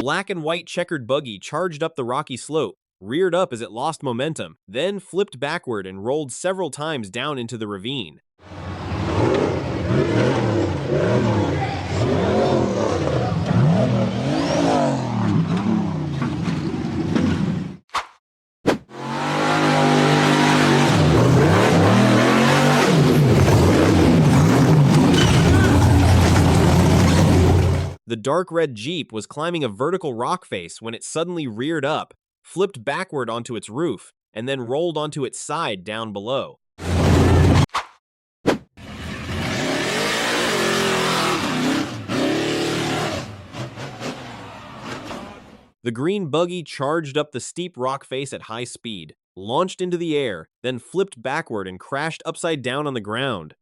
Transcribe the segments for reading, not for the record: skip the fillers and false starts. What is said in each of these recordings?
black and white checkered buggy charged up the rocky slope, reared up as it lost momentum, then flipped backward and rolled several times down into the ravine. The dark red Jeep was climbing a vertical rock face when it suddenly reared up, flipped backward onto its roof, and then rolled onto its side down below. The green buggy charged up the steep rock face at high speed, launched into the air, then flipped backward and crashed upside down on the ground.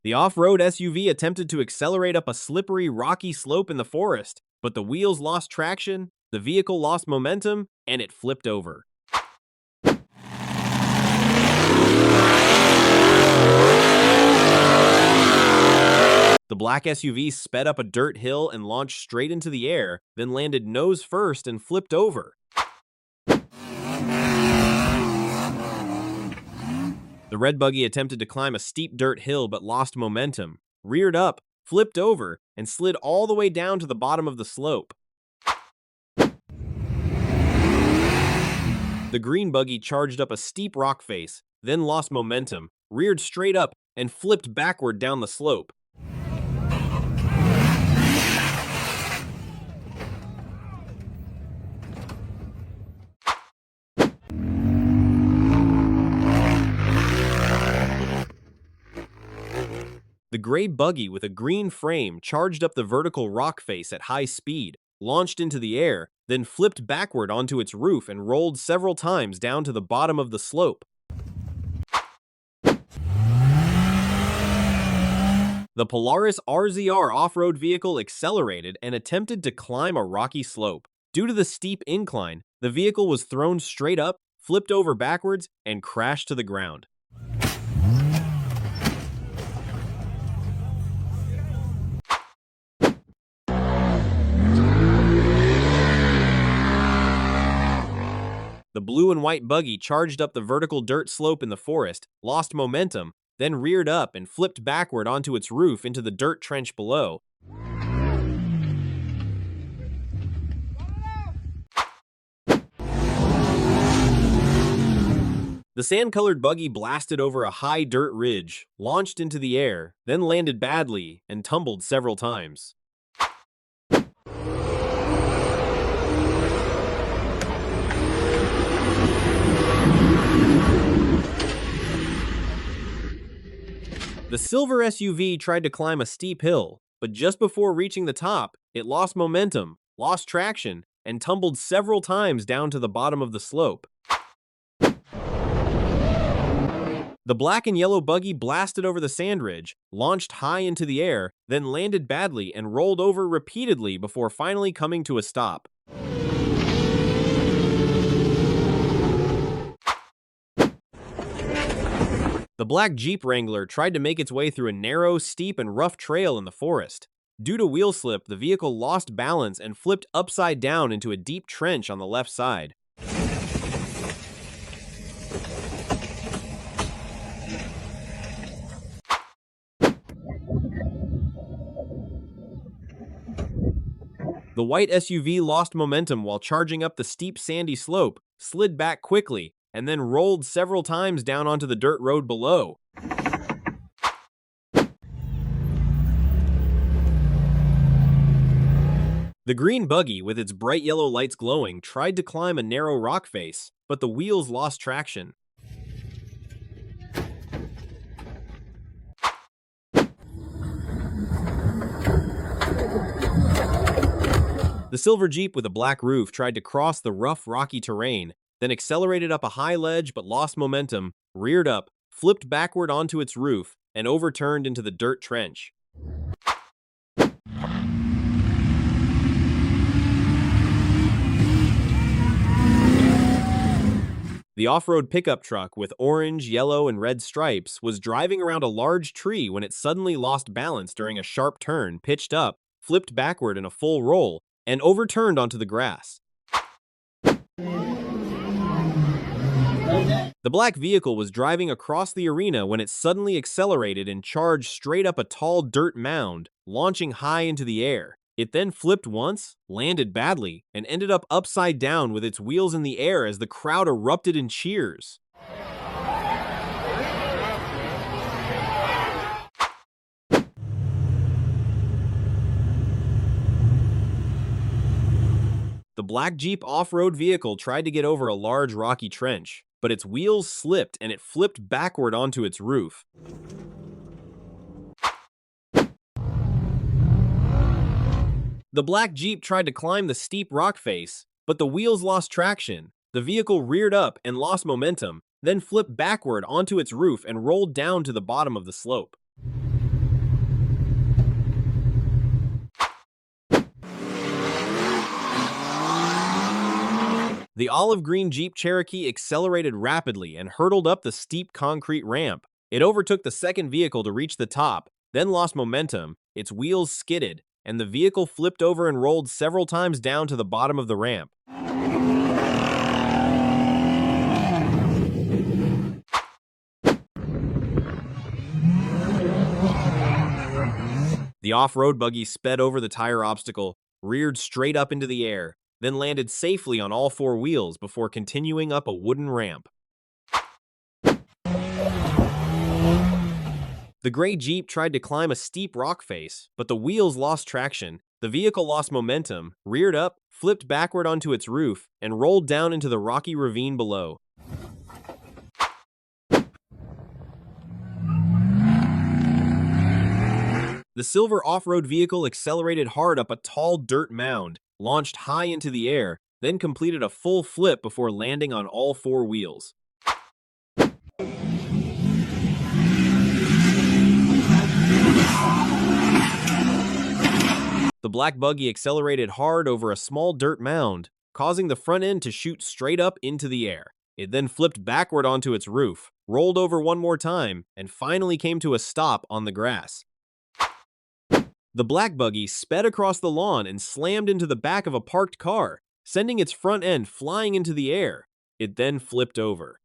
The off-road SUV attempted to accelerate up a slippery, rocky slope in the forest, but the wheels lost traction, the vehicle lost momentum, and it flipped over. The black SUV sped up a dirt hill and launched straight into the air, then landed nose first and flipped over. The red buggy attempted to climb a steep dirt hill but lost momentum, reared up, flipped over, and slid all the way down to the bottom of the slope. The green buggy charged up a steep rock face, then lost momentum, reared straight up, and flipped backward down the slope. The gray buggy with a green frame charged up the vertical rock face at high speed, launched into the air, then flipped backward onto its roof and rolled several times down to the bottom of the slope. The Polaris RZR off-road vehicle accelerated and attempted to climb a rocky slope. Due to the steep incline, the vehicle was thrown straight up, flipped over backwards, and crashed to the ground. The blue and white buggy charged up the vertical dirt slope in the forest, lost momentum, then reared up and flipped backward onto its roof into the dirt trench below. The sand-colored buggy blasted over a high dirt ridge, launched into the air, then landed badly and tumbled several times. The silver SUV tried to climb a steep hill, but just before reaching the top, it lost momentum, lost traction, and tumbled several times down to the bottom of the slope. The black and yellow buggy blasted over the sand ridge, launched high into the air, then landed badly and rolled over repeatedly before finally coming to a stop. The black Jeep Wrangler tried to make its way through a narrow, steep, and rough trail in the forest. Due to wheel slip, the vehicle lost balance and flipped upside down into a deep trench on the left side. The white SUV lost momentum while charging up the steep sandy slope, slid back quickly, and then rolled several times down onto the dirt road below. The green buggy, with its bright yellow lights glowing, tried to climb a narrow rock face, but the wheels lost traction. The silver Jeep with a black roof tried to cross the rough, rocky terrain, then accelerated up a high ledge but lost momentum, reared up, flipped backward onto its roof, and overturned into the dirt trench. The off-road pickup truck with orange, yellow, and red stripes was driving around a large tree when it suddenly lost balance during a sharp turn, pitched up, flipped backward in a full roll, and overturned onto the grass. The black vehicle was driving across the arena when it suddenly accelerated and charged straight up a tall dirt mound, launching high into the air. It then flipped once, landed badly, and ended up upside down with its wheels in the air as the crowd erupted in cheers. The black Jeep off-road vehicle tried to get over a large rocky trench, but its wheels slipped and it flipped backward onto its roof. The black Jeep tried to climb the steep rock face, but the wheels lost traction. The vehicle reared up and lost momentum, then flipped backward onto its roof and rolled down to the bottom of the slope. The olive green Jeep Cherokee accelerated rapidly and hurtled up the steep concrete ramp. It overtook the second vehicle to reach the top, then lost momentum, its wheels skidded, and the vehicle flipped over and rolled several times down to the bottom of the ramp. The off-road buggy sped over the tire obstacle, reared straight up into the air, then landed safely on all four wheels before continuing up a wooden ramp. The gray Jeep tried to climb a steep rock face, but the wheels lost traction. The vehicle lost momentum, reared up, flipped backward onto its roof, and rolled down into the rocky ravine below. The silver off-road vehicle accelerated hard up a tall dirt mound, launched high into the air, then completed a full flip before landing on all four wheels. The black buggy accelerated hard over a small dirt mound, causing the front end to shoot straight up into the air. It then flipped backward onto its roof, rolled over one more time, and finally came to a stop on the grass. The black buggy sped across the lawn and slammed into the back of a parked car, sending its front end flying into the air. It then flipped over.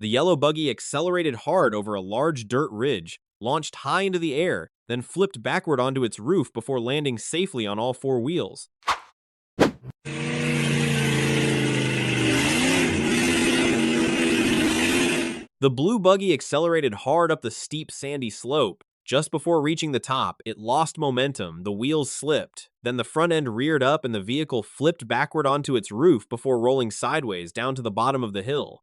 The yellow buggy accelerated hard over a large dirt ridge, launched high into the air, then flipped backward onto its roof before landing safely on all four wheels. The blue buggy accelerated hard up the steep sandy slope. Just before reaching the top, it lost momentum, the wheels slipped, then the front end reared up and the vehicle flipped backward onto its roof before rolling sideways down to the bottom of the hill.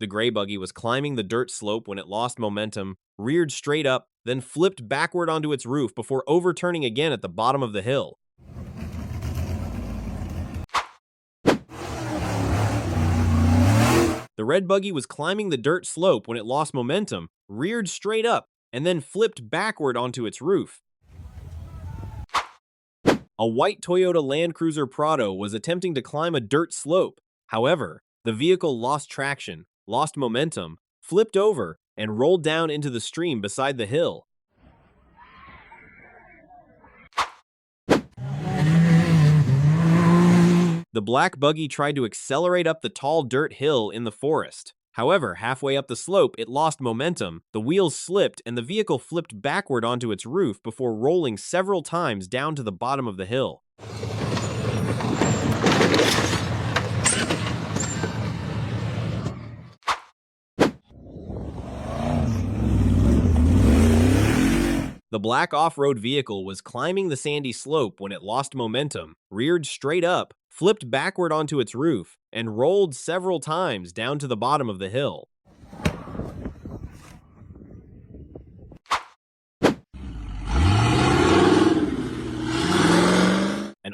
The gray buggy was climbing the dirt slope when it lost momentum, reared straight up, then flipped backward onto its roof before overturning again at the bottom of the hill. The red buggy was climbing the dirt slope when it lost momentum, reared straight up, and then flipped backward onto its roof. A white Toyota Land Cruiser Prado was attempting to climb a dirt slope. However, the vehicle lost traction, lost momentum, flipped over, and rolled down into the stream beside the hill. The black buggy tried to accelerate up the tall dirt hill in the forest. However, halfway up the slope, it lost momentum, the wheels slipped, and the vehicle flipped backward onto its roof before rolling several times down to the bottom of the hill. The black off-road vehicle was climbing the sandy slope when it lost momentum, reared straight up, flipped backward onto its roof, and rolled several times down to the bottom of the hill.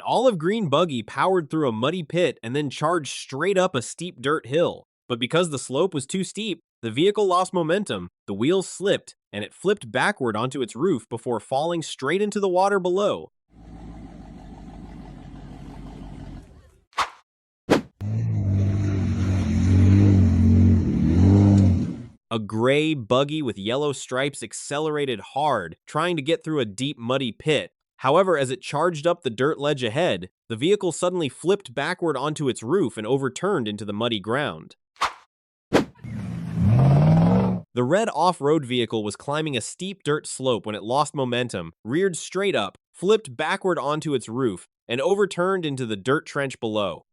olive green buggy powered through a muddy pit and then charged straight up a steep dirt hill. But because the slope was too steep, the vehicle lost momentum, the wheels slipped, and it flipped backward onto its roof before falling straight into the water below. A gray buggy with yellow stripes accelerated hard, trying to get through a deep, muddy pit. However, as it charged up the dirt ledge ahead, the vehicle suddenly flipped backward onto its roof and overturned into the muddy ground. The red off-road vehicle was climbing a steep dirt slope when it lost momentum, reared straight up, flipped backward onto its roof, and overturned into the dirt trench below.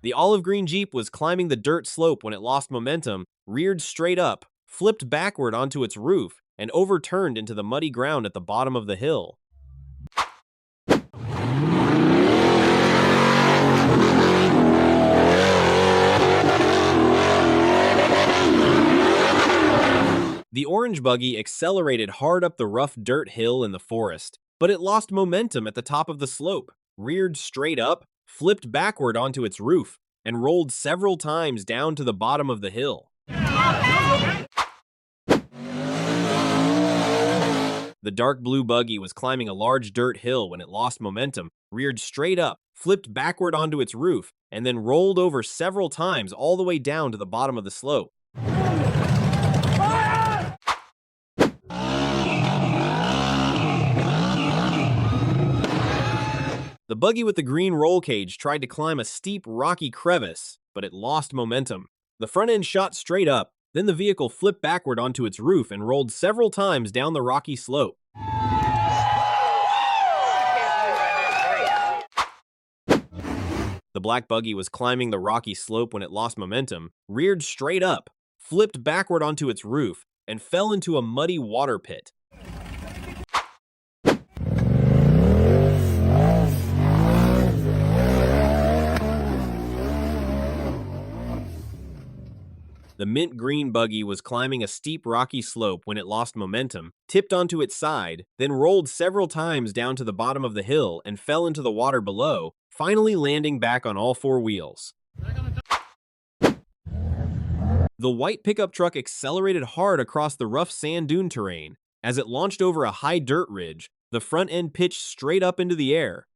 The olive green Jeep was climbing the dirt slope when it lost momentum, reared straight up, flipped backward onto its roof, and overturned into the muddy ground at the bottom of the hill. The orange buggy accelerated hard up the rough dirt hill in the forest, but it lost momentum at the top of the slope, reared straight up, flipped backward onto its roof, and rolled several times down to the bottom of the hill. The dark blue buggy was climbing a large dirt hill when it lost momentum, reared straight up, flipped backward onto its roof, and then rolled over several times all the way down to the bottom of the slope. The buggy with the green roll cage tried to climb a steep, rocky crevice, but it lost momentum. The front end shot straight up, then the vehicle flipped backward onto its roof and rolled several times down the rocky slope. The black buggy was climbing the rocky slope when it lost momentum, reared straight up, flipped backward onto its roof, and fell into a muddy water pit. The mint green buggy was climbing a steep rocky slope when it lost momentum, tipped onto its side, then rolled several times down to the bottom of the hill and fell into the water below, finally landing back on all four wheels. The white pickup truck accelerated hard across the rough sand dune terrain. As it launched over a high dirt ridge, the front end pitched straight up into the air.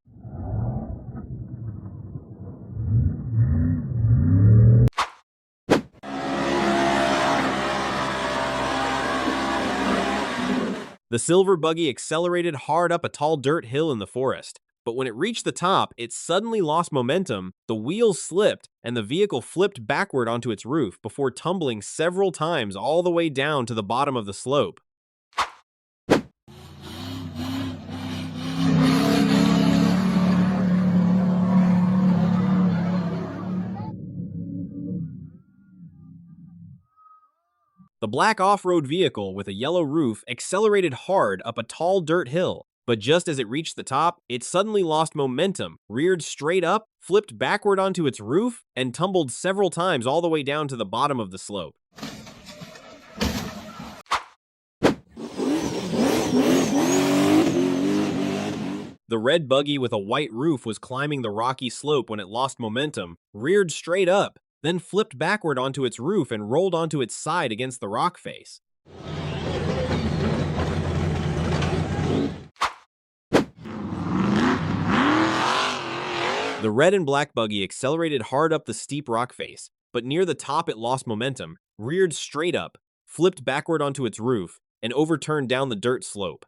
The silver buggy accelerated hard up a tall dirt hill in the forest, but when it reached the top, it suddenly lost momentum, the wheels slipped, and the vehicle flipped backward onto its roof before tumbling several times all the way down to the bottom of the slope. The black off-road vehicle with a yellow roof accelerated hard up a tall dirt hill, but just as it reached the top, it suddenly lost momentum, reared straight up, flipped backward onto its roof, and tumbled several times all the way down to the bottom of the slope. The red buggy with a white roof was climbing the rocky slope when it lost momentum, reared straight up, then flipped backward onto its roof and rolled onto its side against the rock face. The red and black buggy accelerated hard up the steep rock face, but near the top it lost momentum, reared straight up, flipped backward onto its roof, and overturned down the dirt slope.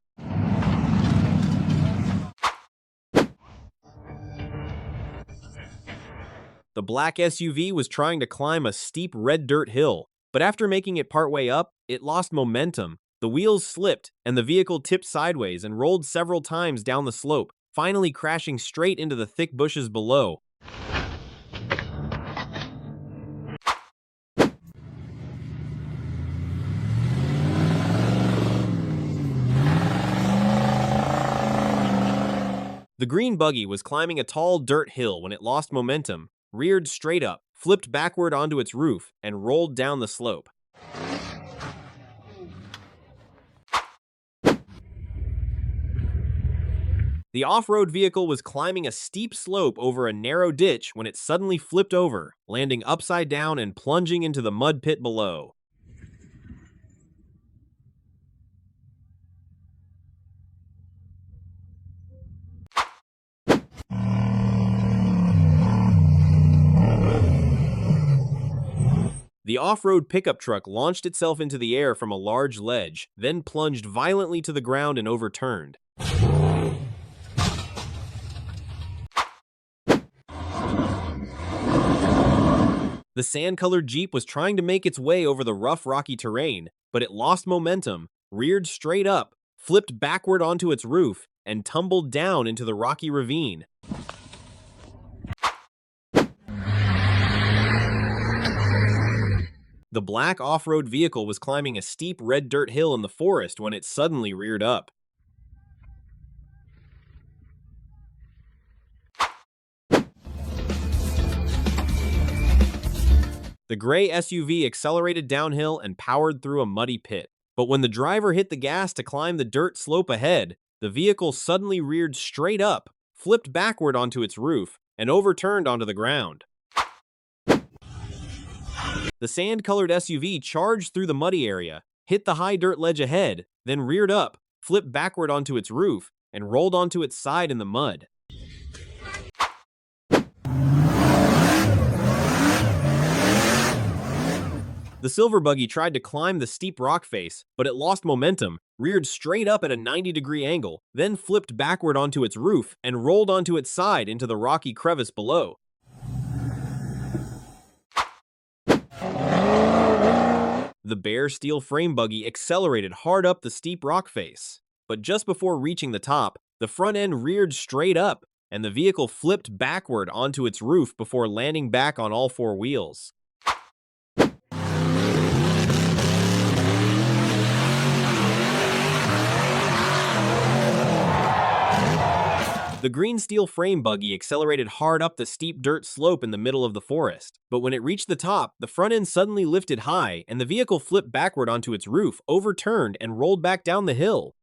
The black SUV was trying to climb a steep red dirt hill, but after making it partway up, it lost momentum. The wheels slipped, and the vehicle tipped sideways and rolled several times down the slope, finally crashing straight into the thick bushes below. The green buggy was climbing a tall dirt hill when it lost momentum, reared straight up, flipped backward onto its roof, and rolled down the slope. The off-road vehicle was climbing a steep slope over a narrow ditch when it suddenly flipped over, landing upside down and plunging into the mud pit below. The off-road pickup truck launched itself into the air from a large ledge, then plunged violently to the ground and overturned. The sand-colored Jeep was trying to make its way over the rough, rocky terrain, but it lost momentum, reared straight up, flipped backward onto its roof, and tumbled down into the rocky ravine. The black off-road vehicle was climbing a steep red dirt hill in the forest when it suddenly reared up. The gray SUV accelerated downhill and powered through a muddy pit. But when the driver hit the gas to climb the dirt slope ahead, the vehicle suddenly reared straight up, flipped backward onto its roof, and overturned onto the ground. The sand-colored SUV charged through the muddy area, hit the high dirt ledge ahead, then reared up, flipped backward onto its roof, and rolled onto its side in the mud. The silver buggy tried to climb the steep rock face, but it lost momentum, reared straight up at a 90-degree angle, then flipped backward onto its roof and rolled onto its side into the rocky crevice below. The bare steel frame buggy accelerated hard up the steep rock face, but just before reaching the top, the front end reared straight up, and the vehicle flipped backward onto its roof before landing back on all four wheels. The green steel frame buggy accelerated hard up the steep dirt slope in the middle of the forest, but when it reached the top, the front end suddenly lifted high, and the vehicle flipped backward onto its roof, overturned, and rolled back down the hill.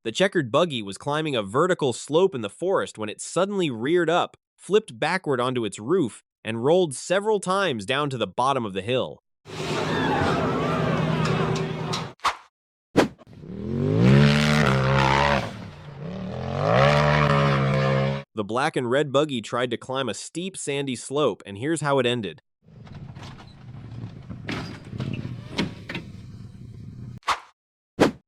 The checkered buggy was climbing a vertical slope in the forest when it suddenly reared up, flipped backward onto its roof, and rolled several times down to the bottom of the hill. The black and red buggy tried to climb a steep sandy slope, and here's how it ended.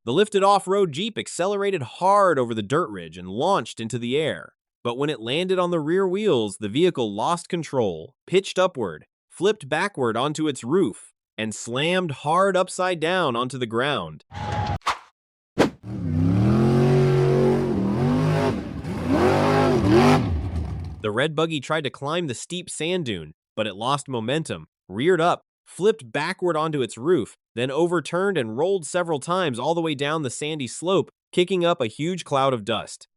The lifted off-road Jeep accelerated hard over the dirt ridge and launched into the air. But when it landed on the rear wheels, the vehicle lost control, pitched upward, flipped backward onto its roof, and slammed hard upside down onto the ground. The red buggy tried to climb the steep sand dune, but it lost momentum, reared up, flipped backward onto its roof, then overturned and rolled several times all the way down the sandy slope, kicking up a huge cloud of dust.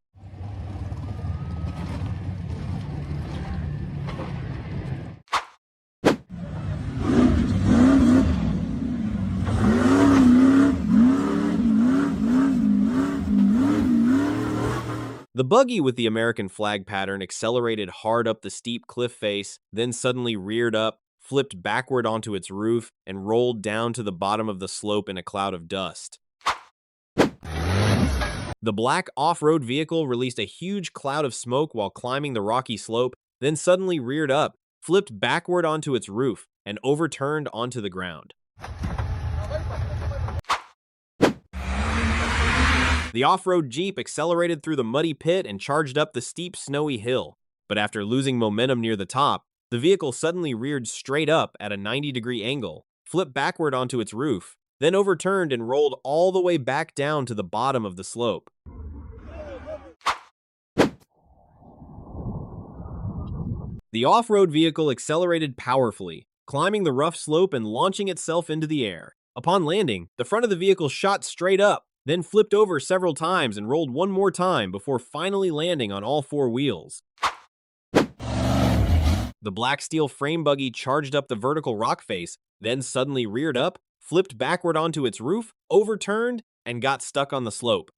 The buggy with the American flag pattern accelerated hard up the steep cliff face, then suddenly reared up, flipped backward onto its roof, and rolled down to the bottom of the slope in a cloud of dust. The black off-road vehicle released a huge cloud of smoke while climbing the rocky slope, then suddenly reared up, flipped backward onto its roof, and overturned onto the ground. The off-road Jeep accelerated through the muddy pit and charged up the steep, snowy hill. But after losing momentum near the top, the vehicle suddenly reared straight up at a 90-degree angle, flipped backward onto its roof, then overturned and rolled all the way back down to the bottom of the slope. The off-road vehicle accelerated powerfully, climbing the rough slope and launching itself into the air. Upon landing, the front of the vehicle shot straight up, then flipped over several times and rolled one more time before finally landing on all four wheels. The black steel frame buggy charged up the vertical rock face, then suddenly reared up, flipped backward onto its roof, overturned, and got stuck on the slope.